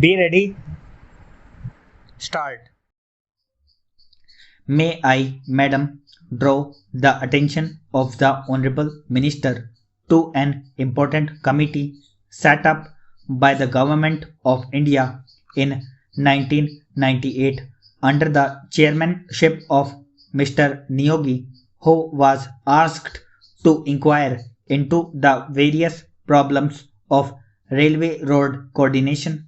Be ready, start. May I, Madam, draw the attention of the Honorable Minister to an important committee set up by the Government of India in 1998 under the chairmanship of Mr. Niyogi, who was asked to inquire into the various problems of railway road coordination.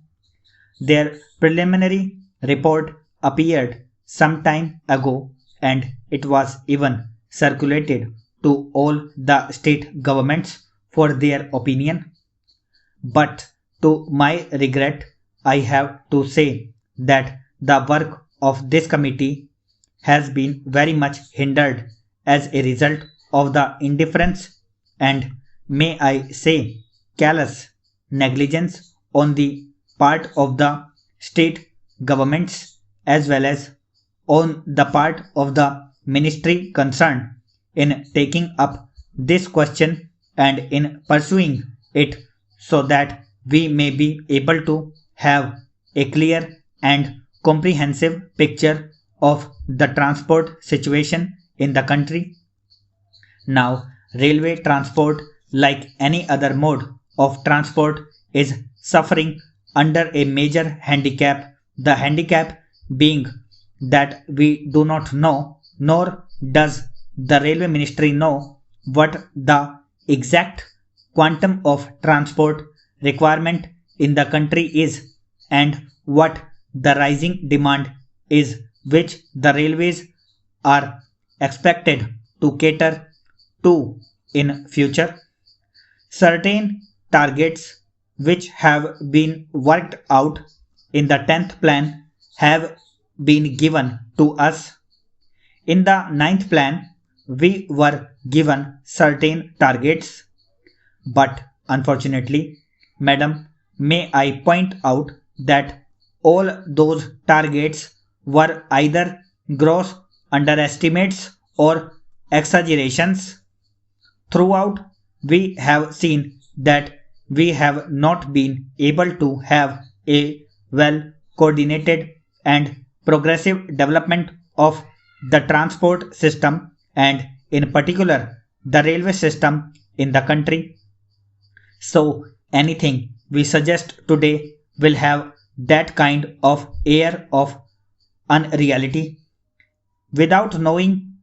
Their preliminary report appeared some time ago and it was even circulated to all the state governments for their opinion. But to my regret, I have to say that the work of this committee has been very much hindered as a result of the indifference and, may I say, callous negligence on the part of the state governments as well as on the part of the ministry concerned in taking up this question and in pursuing it so that we may be able to have a clear and comprehensive picture of the transport situation in the country. Now, railway transport, like any other mode of transport, is suffering under a major handicap, the handicap being that we do not know, nor does the railway ministry know, what the exact quantum of transport requirement in the country is and what the rising demand is which the railways are expected to cater to in future. Certain targets which have been worked out in the 10th plan have been given to us. In the ninth plan, we were given certain targets, but unfortunately, Madam, may I point out that all those targets were either gross underestimates or exaggerations. Throughout, we have seen that we have not been able to have a well coordinated and progressive development of the transport system and, in particular, the railway system in the country. So, anything we suggest today will have that kind of air of unreality without knowing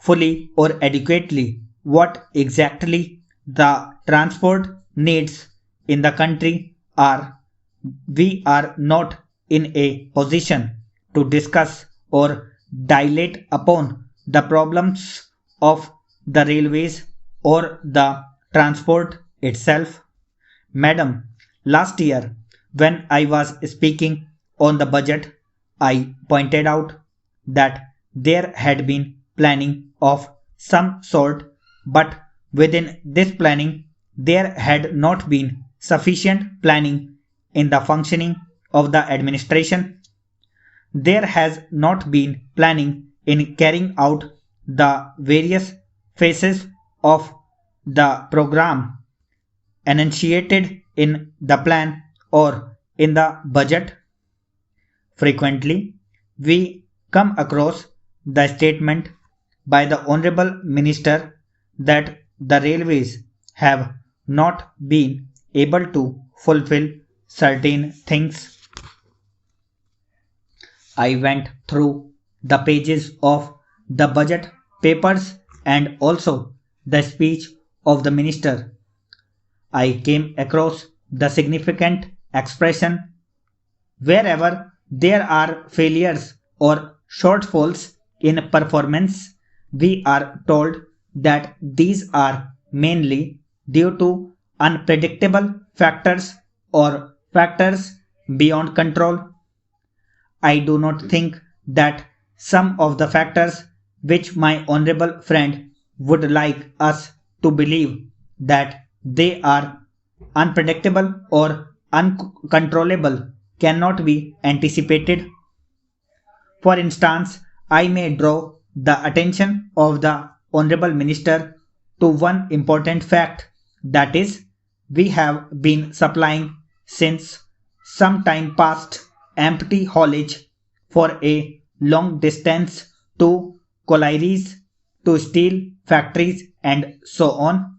fully or adequately what exactly the transport needs in the country are. We are not in a position to discuss or dilate upon the problems of the railways or the transport itself. Madam, last year when I was speaking on the budget, I pointed out that there had been planning of some sort, but within this planning, there had not been sufficient planning in the functioning of the administration. There has not been planning in carrying out the various phases of the program enunciated in the plan or in the budget. Frequently, we come across the statement by the Honorable Minister that the railways have not been able to fulfill certain things. I went through the pages of the budget papers and also the speech of the minister. I came across the significant expression wherever there are failures or shortfalls in performance, we are told that these are mainly due to unpredictable factors or factors beyond control. I do not think that some of the factors which my honorable friend would like us to believe that they are unpredictable or uncontrollable cannot be anticipated. For instance, I may draw the attention of the Honorable Minister to one important fact, that is, we have been supplying since some time passed empty haulage for a long distance to collieries, to steel factories, and so on.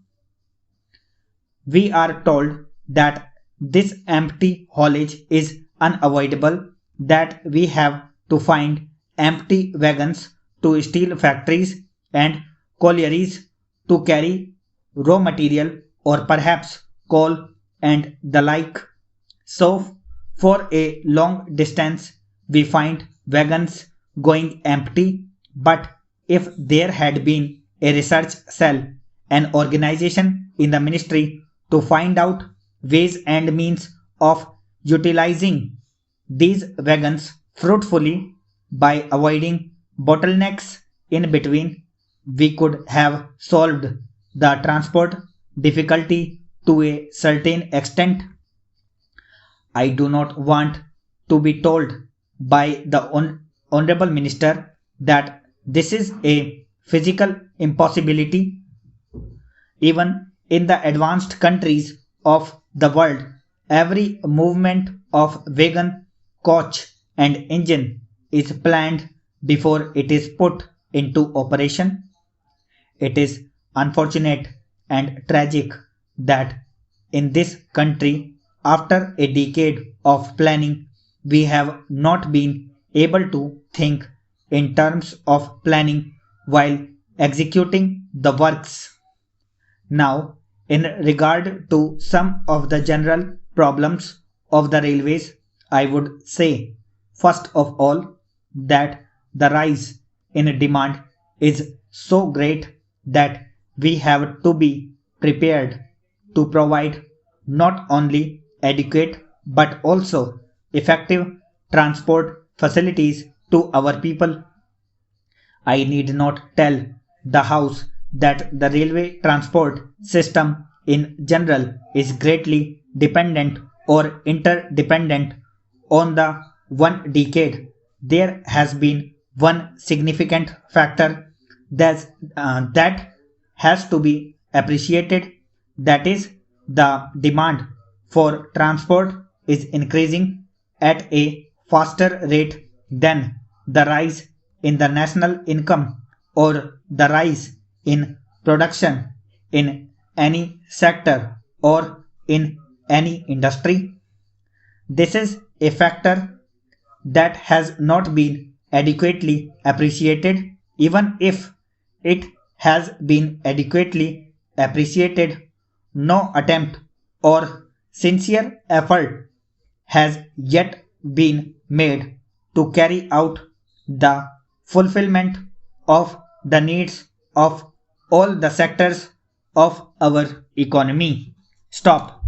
We are told that this empty haulage is unavoidable, that we have to find empty wagons to steel factories and collieries to carry raw material or perhaps coal and the like. So, for a long distance, we find wagons going empty. But if there had been a research cell, an organization in the ministry to find out ways and means of utilizing these wagons fruitfully by avoiding bottlenecks in between, we could have solved the transport difficulty to a certain extent. I do not want to be told by the Honorable Minister that this is a physical impossibility. Even in the advanced countries of the world, every movement of wagon, coach, and engine is planned before it is put into operation. It is unfortunate and tragic that in this country, after a decade of planning, we have not been able to think in terms of planning while executing the works. Now, in regard to some of the general problems of the railways, I would say, first of all, that the rise in demand is so great that we have to be prepared to provide not only adequate but also effective transport facilities to our people. I need not tell the House that the railway transport system in general is greatly dependent or interdependent on the one decade. There has been one significant factor that has to be appreciated, that is, the demand for transport is increasing at a faster rate than the rise in the national income or the rise in production in any sector or in any industry. This is a factor that has not been adequately appreciated. Even if it has been adequately appreciated, no attempt or sincere effort has yet been made to carry out the fulfillment of the needs of all the sectors of our economy. Stop.